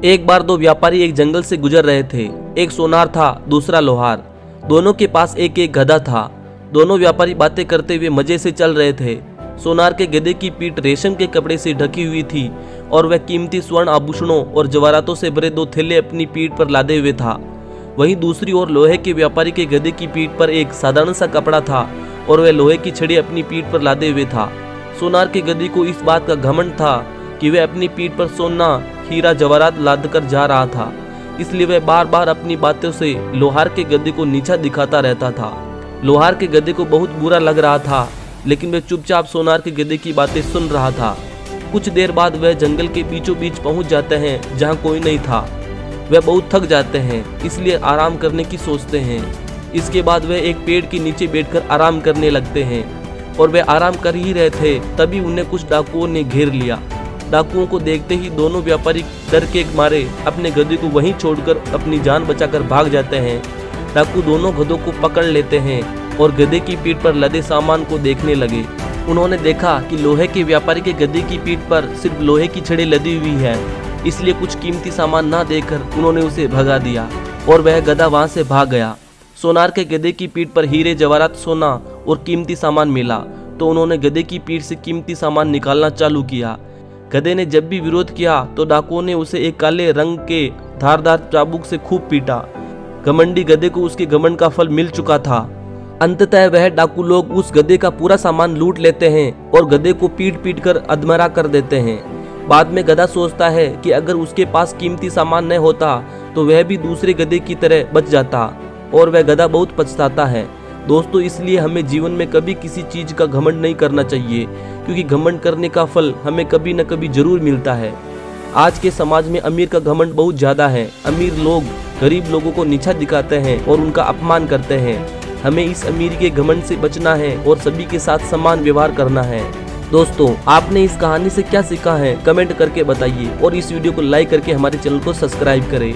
एक बार दो व्यापारी एक जंगल से गुजर रहे थे। एक सोनार था, दूसरा लोहार। दोनों के पास एक एक गधा था। दोनों व्यापारी बातें करते हुए मजे से चल रहे थे। सोनार के गधे की पीठ रेशम के कपड़े से ढकी हुई थी और वह कीमती स्वर्ण आभूषणों और जवाहरातों से भरे दो थैले अपनी पीठ पर लादे हुए था। वहीं दूसरी ओर लोहे के व्यापारी के गधे की पीठ पर एक साधारण सा कपड़ा था और वह लोहे की छड़ी अपनी पीठ पर लादे हुए था। सोनार के गधे को इस बात का घमंड था कि वह अपनी पीठ पर सोना, हीरा, जवाहरात लाद कर जा रहा था, इसलिए वह बार बार अपनी बातों से लोहार के गधे को नीचा दिखाता रहता था। लोहार के गधे को बहुत बुरा लग रहा था, लेकिन वह चुपचाप सोनार के गधे की बातें सुन रहा था। कुछ देर बाद वह जंगल के बीचों बीच पहुंच जाते हैं जहां कोई नहीं था। वह बहुत थक जाते हैं, इसलिए आराम करने की सोचते हैं। इसके बाद वह एक पेड़ के नीचे बैठकर आराम करने लगते हैं और वे आराम कर ही रहे थे तभी उन्हें कुछ डाकुओं ने घेर लिया। डाकुओं को देखते ही दोनों व्यापारी डर के मारे अपने गधे को वहीं छोड़कर अपनी जान बचाकर भाग जाते हैं। डाकू दोनों गधों को पकड़ लेते हैं और गधे की पीठ पर लदे सामान को देखने लगे। उन्होंने देखा कि लोहे के व्यापारी के गधे की पीठ पर सिर्फ लोहे की छड़ी लदी हुई है, इसलिए कुछ कीमती सामान ना देकर उन्होंने उसे भगा दिया और वह गधा वहां से भाग गया। सोनार के गधे की पीठ पर हीरे, जवाहरात, सोना और कीमती सामान मिला तो उन्होंने गधे की पीठ से कीमती सामान निकालना चालू किया। गधे ने जब भी विरोध किया तो डाकुओं ने उसे एक काले रंग के धारदार चाबुक से खूब पीटा। घमंडी गधे को उसके घमंड का फल मिल चुका था। अंततः वह डाकू लोग उस गधे का पूरा सामान लूट लेते हैं और गधे को पीट पीट कर अधमरा कर देते हैं। बाद में गधा सोचता है कि अगर उसके पास कीमती सामान न होता तो वह भी दूसरे गधे की तरह बच जाता और वह गधा बहुत पछताता है। दोस्तों, इसलिए हमें जीवन में कभी किसी चीज का घमंड नहीं करना चाहिए, क्योंकि घमंड करने का फल हमें कभी न कभी जरूर मिलता है। आज के समाज में अमीर का घमंड बहुत ज्यादा है। अमीर लोग गरीब लोगों को नीचा दिखाते हैं और उनका अपमान करते हैं। हमें इस अमीरी के घमंड से बचना है और सभी के साथ समान व्यवहार करना है। दोस्तों, आपने इस कहानी से क्या सीखा है कमेंट करके बताइए और इस वीडियो को लाइक करके हमारे चैनल को सब्सक्राइब करें।